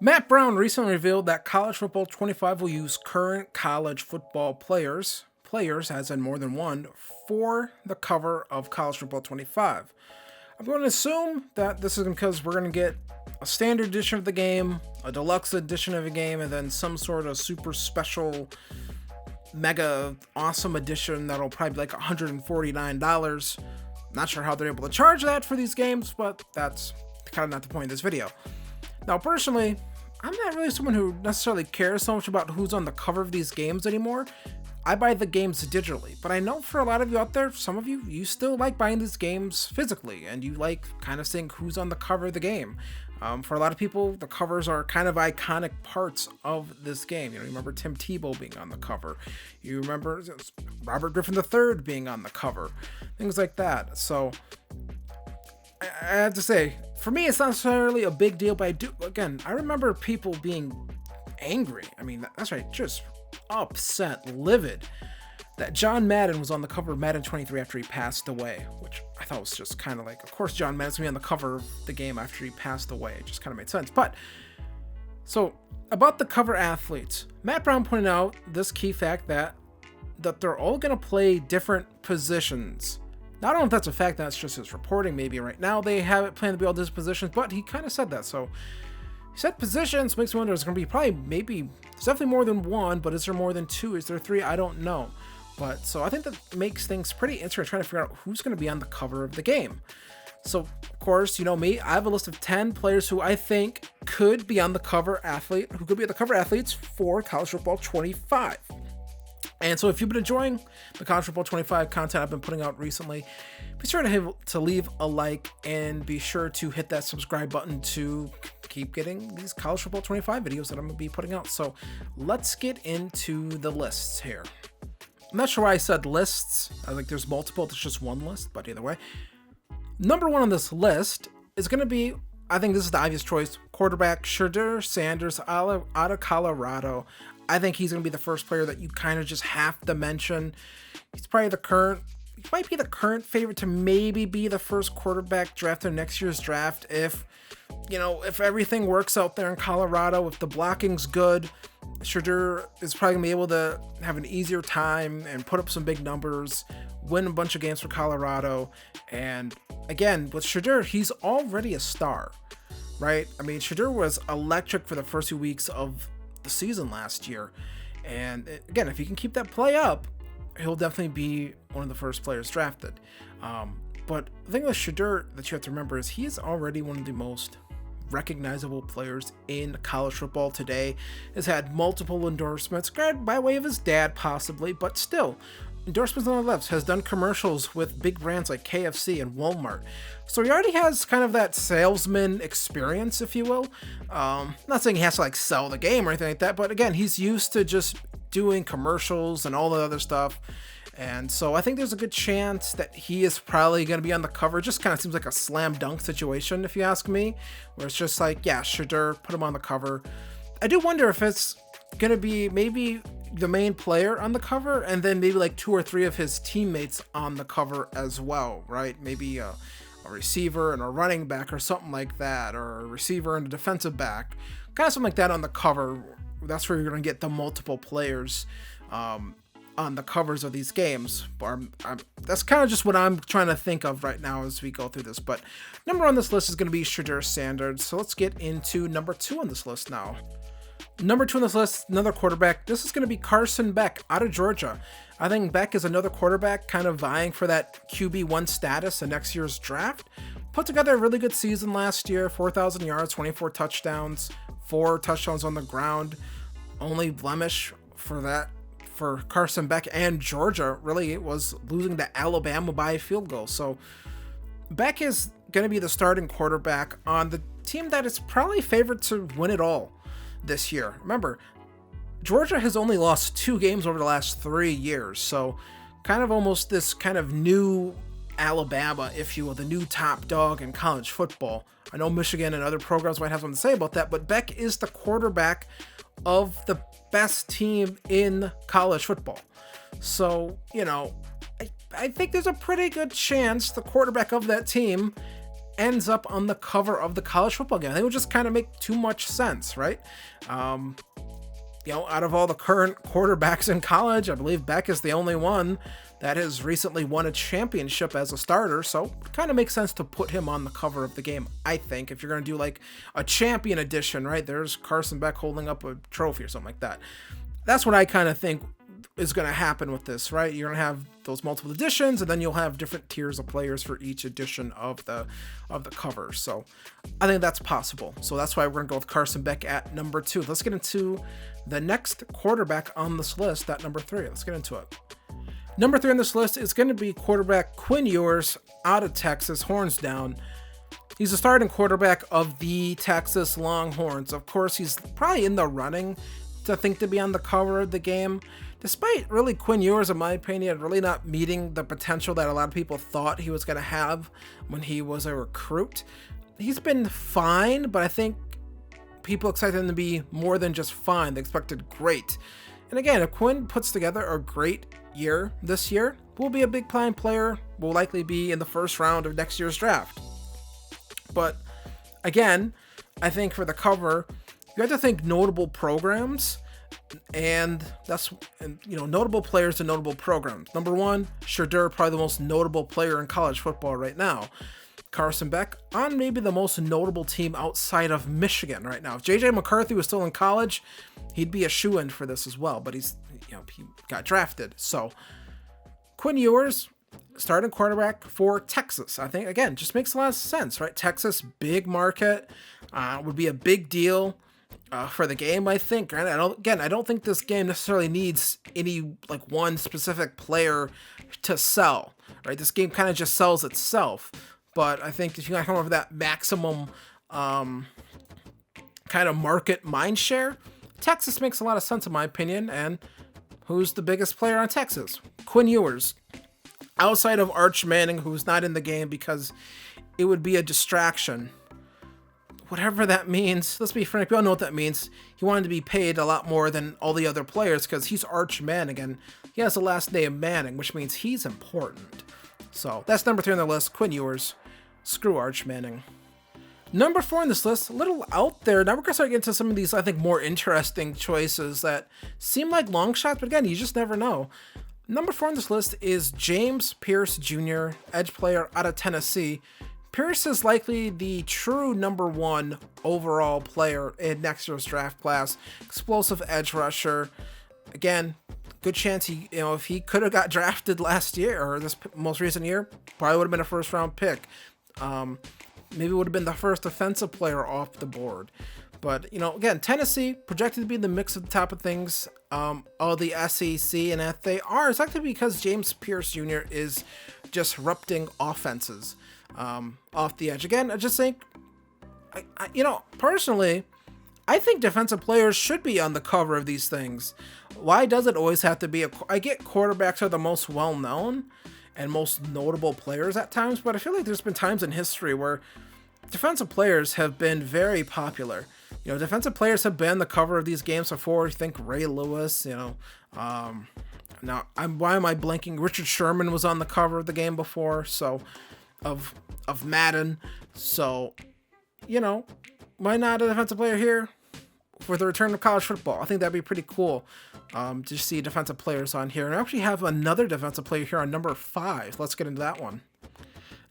Matt Brown recently revealed that College Football 25 will use current college football players as in more than one, for the cover of College Football 25. I'm going to assume that this is because we're going to get a standard edition of the game, a deluxe edition of the game, and then some sort of super special, mega awesome edition that'll probably be like $149. Not sure how they're able to charge that for these games, but that's kind of not the point of this video. Now, personally, I'm not really someone who necessarily cares so much about who's on the cover of these games anymore. I buy the games digitally, but I know for a lot of you out there, some of you, you still like buying these games physically, and you like kind of seeing who's on the cover of the game. For a lot of people, the covers are kind of iconic parts of this game. You remember Tim Tebow being on the cover. You remember Robert Griffin III being on the cover. Things like that. So, I have to say, for me, it's not necessarily a big deal, but I remember people being angry. I mean, that's right, just upset, livid, that John Madden was on the cover of Madden 23 after he passed away, which I thought was just kind of like, of course John Madden's gonna be on the cover of the game after he passed away. It just kind of made sense. But, so, about the cover athletes, Matt Brown pointed out this key fact that they're all gonna play different positions. Now, I don't know if that's a fact, that's just his reporting. Maybe right now they have it planned to be all these positions, but he kind of said that. So he said positions, makes me wonder, there's going to be there's definitely more than one, but is there more than two? Is there three? I don't know. But so I think that makes things pretty interesting, trying to figure out who's going to be on the cover of the game. So, of course, you know me, I have a list of 10 players who I think could be on the cover athletes for College Football 25. And so if you've been enjoying the College Football 25 content I've been putting out recently, be sure to leave a like and be sure to hit that subscribe button to keep getting these College Football 25 videos that I'm going to be putting out. So let's get into the lists here. I'm not sure why I said lists. I think there's multiple. There's just one list, but either way. Number one on this list is going to be, I think this is the obvious choice, quarterback Shedeur Sanders out of Colorado. I think he's going to be the first player that you kind of just have to mention. He might be the current favorite to maybe be the first quarterback drafted in next year's draft if everything works out there in Colorado, if the blocking's good. Shedeur is probably going to be able to have an easier time and put up some big numbers, win a bunch of games for Colorado. And again, with Shedeur, he's already a star, right? I mean, Shedeur was electric for the first 2 weeks of the season last year, and again, if he can keep that play up, he'll definitely be one of the first players drafted. But the thing with Shedeur that you have to remember is he is already one of the most recognizable players in college football today. Has had multiple endorsements, granted by way of his dad possibly, but still endorsements on the left. Has done commercials with big brands like KFC and Walmart. So he already has kind of that salesman experience, if you will. Not saying he has to sell the game or anything like that, but again, he's used to just doing commercials and all the other stuff. And so I think there's a good chance that he is probably going to be on the cover. It just kind of seems like a slam dunk situation, if you ask me, where it's just like, yeah, Shedeur, put him on the cover. I do wonder if it's going to be maybe the main player on the cover and then maybe 2 or 3 of his teammates on the cover as well, right? Maybe a receiver and a running back or something like that, or a receiver and a defensive back, kind of something like that on the cover. That's where you're going to get the multiple players on the covers of these games. That's kind of just what I'm trying to think of right now as we go through this. But number one on this list is going to be Shedeur Sanders. So let's get into number 2 on this list now. Number 2 on this list, another quarterback. This is going to be Carson Beck out of Georgia. I think Beck is another quarterback kind of vying for that QB1 status in next year's draft. Put together a really good season last year, 4,000 yards, 24 touchdowns, 4 touchdowns on the ground. Only blemish for Carson Beck and Georgia really was losing to Alabama by a field goal. So Beck is going to be the starting quarterback on the team that is probably favored to win it all this year. Remember, Georgia has only lost 2 games over the last 3 years, so kind of almost this kind of new Alabama, if you will, the new top dog in college football. I know Michigan and other programs might have something to say about that, but Beck is the quarterback of the best team in college football. So, I think there's a pretty good chance the quarterback of that team ends up on the cover of the college football game. I think it would just kind of make too much sense, right? Out of all the current quarterbacks in college, I believe Beck is the only one that has recently won a championship as a starter, so it kind of makes sense to put him on the cover of the game, I think, if you're going to do like a champion edition, right? There's Carson Beck holding up a trophy or something like that. That's what I kind of think is going to happen with this, right? You're going to have those multiple editions, and then you'll have different tiers of players for each edition of the cover. So I think that's possible. So that's why we're going to go with Carson Beck at number 2. Let's get into the next quarterback on this list at number 3. Let's get into it. Number 3 on this list is going to be quarterback Quinn Ewers out of Texas, horns down. He's the starting quarterback of the Texas Longhorns. Of course, he's probably in the running to be on the cover of the game, despite really Quinn Ewers, in my opinion, really not meeting the potential that a lot of people thought he was going to have when he was a recruit. He's been fine, but I think people expected him to be more than just fine. They expected great. And again, if Quinn puts together a great year this year, will be a big time player, will likely be in the first round of next year's draft. But again, I think for the cover, you have to think notable programs, and that's, notable players and notable programs. Number 1, Shedeur, probably the most notable player in college football right now. Carson Beck on maybe the most notable team outside of Michigan right now. If J.J. McCarthy was still in college, he'd be a shoo-in for this as well, but he got drafted. So Quinn Ewers, starting quarterback for Texas, I think, again, just makes a lot of sense, right? Texas, big market, would be a big deal for the game, I think. And I don't think this game necessarily needs any one specific player to sell, right? This game kind of just sells itself. But I think if you got to come over that maximum kind of market mind share, Texas makes a lot of sense in my opinion. And who's the biggest player on Texas? Quinn Ewers. Outside of Arch Manning, who's not in the game because it would be a distraction. Whatever that means, let's be frank, we all know what that means. He wanted to be paid a lot more than all the other players because he's Arch Manning and he has the last name Manning, which means he's important. So that's number 3 on the list, Quinn Ewers. Screw Arch Manning. Number 4 on this list, a little out there. Now we're going to start getting to some of these, I think, more interesting choices that seem like long shots, but again, you just never know. Number 4 on this list is James Pierce Jr., edge player out of Tennessee. Pierce is likely the true number 1 overall player in next year's draft class. Explosive edge rusher. Again, good chance he, if he could have got drafted last year or this most recent year, probably would have been a first round pick. Maybe would have been the first offensive player off the board. But, again, Tennessee projected to be in the mix at the top of things, of the SEC, and if they are, it's actually because James Pierce Jr. is disrupting offenses off the edge. Again, I just think, personally, I think defensive players should be on the cover of these things. Why does it always have to be I get quarterbacks are the most well-known and most notable players at times, but I feel like there's been times in history where defensive players have been very popular. Defensive players have been the cover of these games before. You think Ray Lewis, now why am I blanking? Richard Sherman was on the cover of the game before, so of Madden. So, why not a defensive player here for the return of college football? I think that'd be pretty cool to see defensive players on here. And I actually have another defensive player here on number 5. Let's get into that one.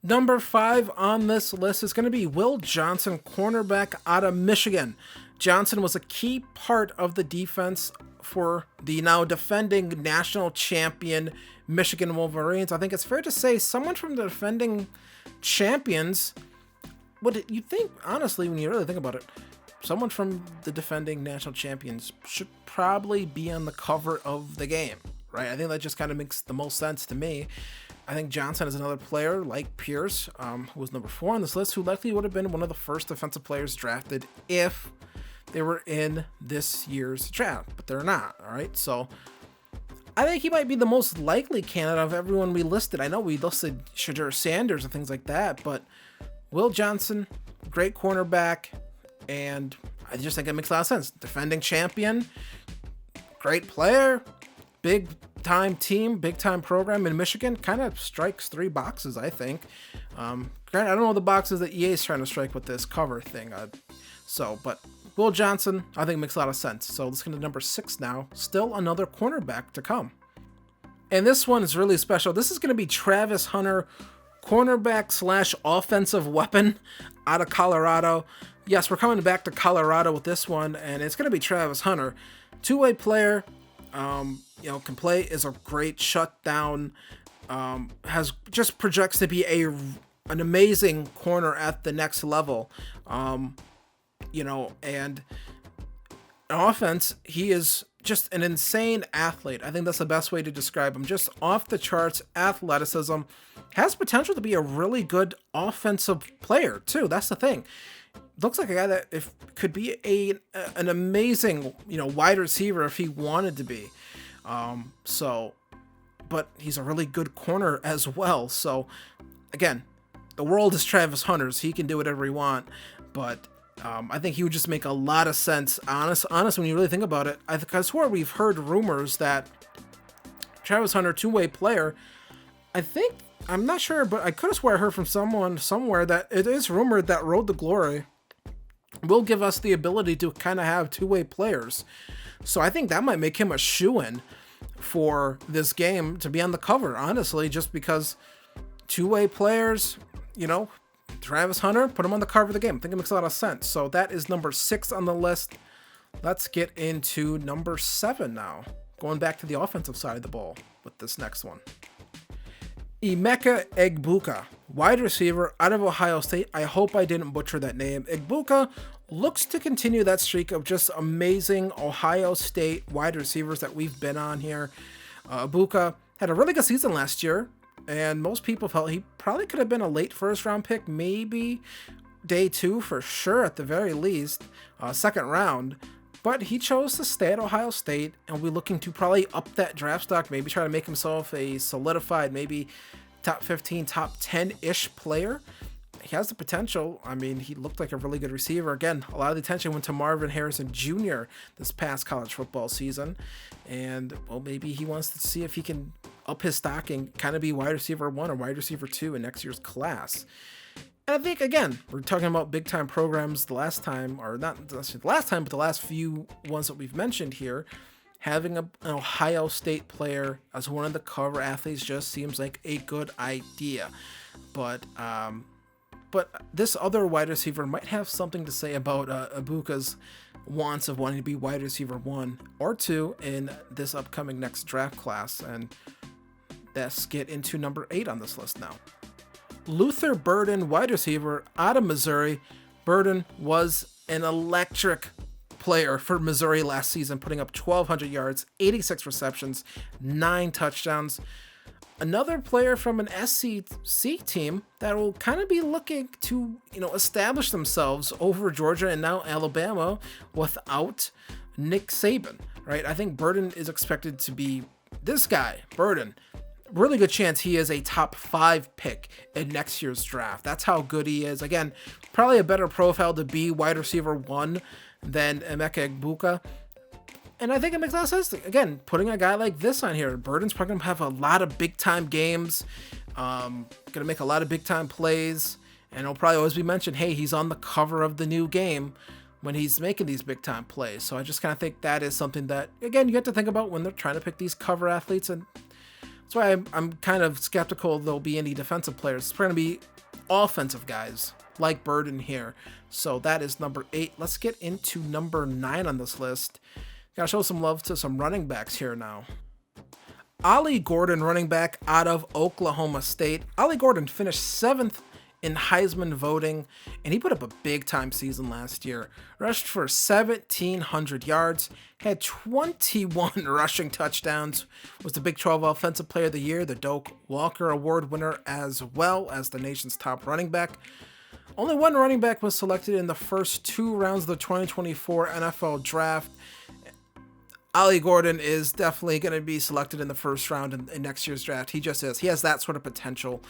Number 5 on this list is going to be Will Johnson, cornerback out of Michigan. Johnson was a key part of the defense for the now defending national champion Michigan Wolverines. I think it's fair to say someone from the defending champions, what you think, honestly, when you really think about it, someone from the defending national champions should probably be on the cover of the game, right? I think that just kind of makes the most sense to me. I think Johnson is another player like Pierce, who was number 4 on this list, who likely would have been one of the first defensive players drafted if they were in this year's draft, but they're not, all right? So I think he might be the most likely candidate of everyone we listed. I know we listed Shedeur Sanders and things like that, but Will Johnson, great cornerback, and I just think it makes a lot of sense. Defending champion, great player, big time team, big time program in Michigan, kind of strikes 3 boxes, I think. Granted, I don't know the boxes that EA is trying to strike with this cover thing. But Will Johnson, I think makes a lot of sense. So let's get to number 6 now. Still another cornerback to come. And this one is really special. This is going to be Travis Hunter, cornerback / offensive weapon out of Colorado. Yes, we're coming back to Colorado with this one, and it's going to be Travis Hunter. Two-way player, can play, is a great shutdown, just projects to be an amazing corner at the next level. And in offense, he is just an insane athlete. I think that's the best way to describe him. Just off the charts athleticism, has potential to be a really good offensive player too. That's the thing. Looks like a guy that could be an amazing, wide receiver if he wanted to be. But he's a really good corner as well. So again, the world is Travis Hunter's. He can do whatever he wants, but I think he would just make a lot of sense. Honest, when you really think about it, I swear we've heard rumors that Travis Hunter, two-way player. I'm not sure, but I could have sworn I heard from someone somewhere that it is rumored that Road to Glory will give us the ability to kind of have two-way players. So I think that might make him a shoo-in for this game to be on the cover, honestly, just because two-way players, Travis Hunter, put him on the cover of the game. I think it makes a lot of sense. So that is number 6 on the list. Let's get into number 7 now. Going back to the offensive side of the ball with this next one. Emeka Egbuka, wide receiver out of Ohio State. I hope I didn't butcher that name. Egbuka looks to continue that streak of just amazing Ohio State wide receivers that we've been on here. Egbuka had a really good season last year, and most people felt he probably could have been a late first-round pick, maybe day 2 for sure at the very least, second round. But he chose to stay at Ohio State, and we're looking to probably up that draft stock, maybe try to make himself a solidified, maybe top 15, top 10-ish player. He has the potential. I mean, he looked like a really good receiver. Again, a lot of the attention went to Marvin Harrison Jr. this past college football season. And, well, maybe he wants to see if he can up his stock and kind of be wide receiver 1 or wide receiver 2 in next year's class. And I think, again, we're talking about big-time programs the last time, or not the last time, but the last few ones that we've mentioned here. Having an Ohio State player as one of the cover athletes just seems like a good idea. But this other wide receiver might have something to say about Egbuka's wants of wanting to be wide receiver 1 or 2 in this upcoming next draft class. And let's get into number 8 on this list now. Luther Burden, wide receiver out of Missouri. Burden was an electric player for Missouri last season, putting up 1,200 yards, 86 receptions, 9 touchdowns. Another player from an SEC team that will kind of be looking to, establish themselves over Georgia and now Alabama without Nick Saban, right? I think Burden is expected to be this guy, Burden. Really good chance he is a top 5 pick in next year's draft. That's how good he is. Again, probably a better profile to be wide receiver 1 than Emeka Egbuka. And I think it makes a lot of sense. Again, putting a guy like this on here. Burden's probably going to have a lot of big-time games. Going to make a lot of big-time plays. And it'll probably always be mentioned, hey, he's on the cover of the new game when he's making these big-time plays. So I just kind of think that is something that, again, you have to think about when they're trying to pick these cover athletes. And that's why I'm kind of skeptical there'll be any defensive players. It's going to be offensive guys like Burden here. So that is number 8. Let's get into number 9 on this list. Gotta show some love to some running backs here now. Ollie Gordon, running back out of Oklahoma State. Ollie Gordon finished 7th in Heisman voting, and he put up a big-time season last year. Rushed for 1,700 yards, had 21 rushing touchdowns, was the Big 12 Offensive Player of the Year, the Doak Walker Award winner, as well as the nation's top running back. Only one running back was selected in the first 2 rounds of the 2024 NFL Draft. Ollie Gordon is definitely going to be selected in the first round in next year's draft. He just is. He has that sort of potential.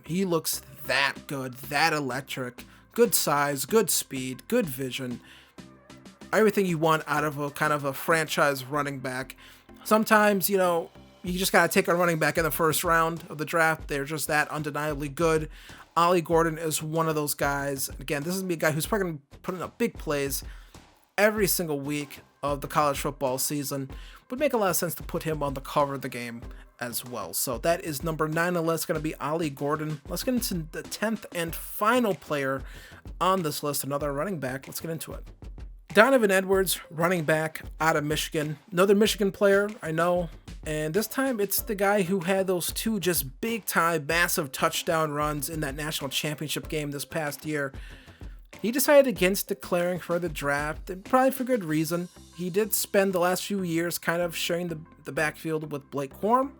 He looks that good, that electric, good size, good speed, good vision. Everything you want out of a kind of a franchise running back. Sometimes, you just got to take a running back in the first round of the draft. They're just that undeniably good. Ollie Gordon is one of those guys. Again, this is going to be a guy who's probably going to put up big plays every single week of the college football season. Would make a lot of sense to put him on the cover of the game as well. So that is number 9 on the list, going to be Ollie Gordon. Let's get into the 10th and final player on this list, another running back. Let's get into it. Donovan Edwards, running back out of Michigan. Another Michigan player, I know. And this time it's the guy who had those 2 just big time, massive touchdown runs in that national championship game this past year. He decided against declaring for the draft, and probably for good reason. He did spend the last few years kind of sharing the backfield with Blake Corum,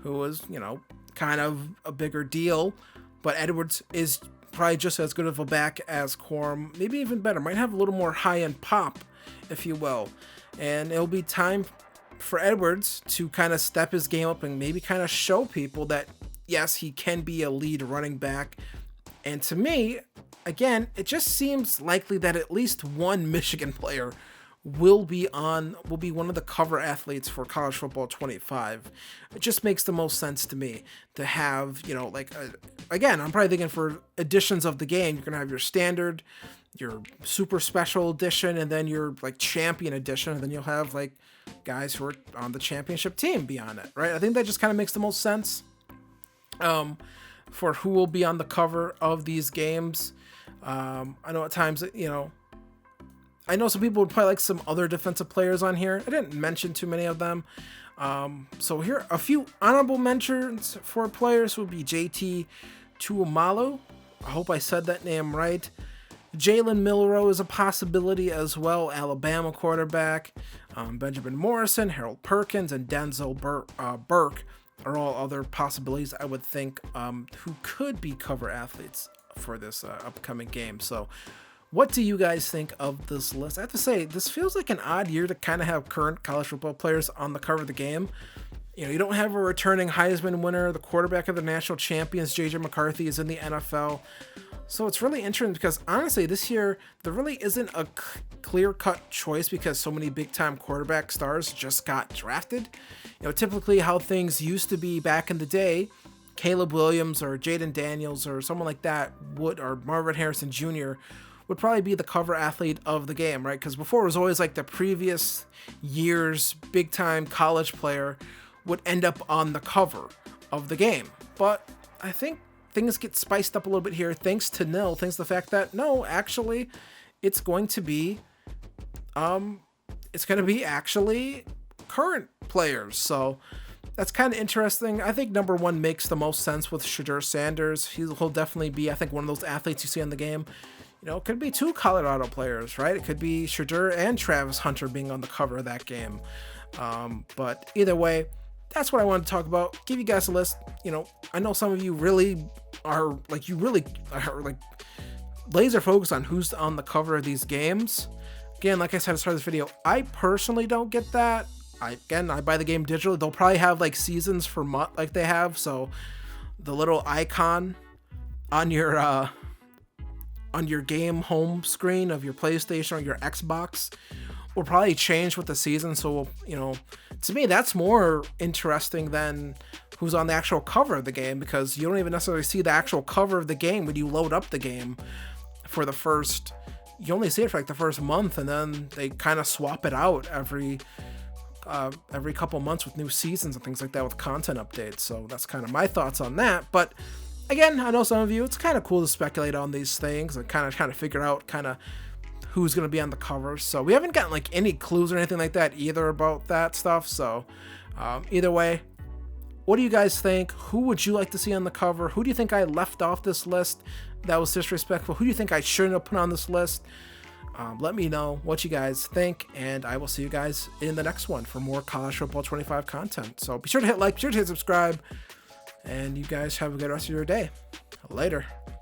who was, kind of a bigger deal. But Edwards is probably just as good of a back as Corum, maybe even better. Might have a little more high-end pop, if you will. And it'll be time for Edwards to kind of step his game up and maybe kind of show people that, yes, he can be a lead running back. And to me, again, it just seems likely that at least one Michigan player will be one of the cover athletes for College Football 25. It just makes the most sense to me to have, again, I'm probably thinking for editions of the game, you're going to have your standard, your super special edition, and then your champion edition, and then you'll have guys who are on the championship team beyond it, right? I think that just kind of makes the most sense for who will be on the cover of these games. I know at times, I know some people would probably like some other defensive players on here. I didn't mention too many of them. So here, a few honorable mentions for players would be JT Tuimoloau. I hope I said that name right. Jalen Milroe is a possibility as well, Alabama quarterback. Benjamin Morrison, Harold Perkins, and Denzel Burke are all other possibilities I would think who could be cover athletes for this upcoming game. So what do you guys think of this list? I have to say, this feels like an odd year to kind of have current college football players on the cover of the game. You don't have a returning Heisman winner. The quarterback of the national champions, J.J. McCarthy, is in the NFL. So it's really interesting because, honestly, this year, there really isn't a clear-cut choice because so many big-time quarterback stars just got drafted. Typically how things used to be back in the day, Caleb Williams or Jaden Daniels or someone like that or Marvin Harrison Jr. would probably be the cover athlete of the game, right? Because before it was always the previous year's big-time college player would end up on the cover of the game. But I think things get spiced up a little bit here thanks to the fact that actually it's going to be actually current players. So that's kind of interesting. I think number 1 makes the most sense with Shedeur Sanders. He'll definitely be, I think, one of those athletes you see in the game. It could be 2 Colorado players, right? It could be Shedeur and Travis Hunter being on the cover of that game. But either way, that's what I wanted to talk about. Give you guys a list. I know some of you really are laser focused on who's on the cover of these games. Again, like I said at the start of this video, I personally don't get that. I buy the game digitally. They'll probably have seasons for month like they have. So the little icon on your game home screen of your PlayStation or your Xbox will probably change with the season. So, to me, that's more interesting than who's on the actual cover of the game, because you don't even necessarily see the actual cover of the game when you load up the game for you only see it for the first month, and then they kind of swap it out every couple months with new seasons and things like that with content updates. So that's kind of my thoughts on that. But again, I know some of you, it's kind of cool to speculate on these things and kind of figure out who's going to be on the cover. So we haven't gotten any clues or anything like that either about that stuff. So either way, what do you guys think? Who would you like to see on the cover? Who do you think I left off this list that was disrespectful? Who do you think I shouldn't have put on this list? Let me know what you guys think, and I will see you guys in the next one for more College Football 25 content. So be sure to hit like, be sure to hit subscribe, and you guys have a good rest of your day. Later.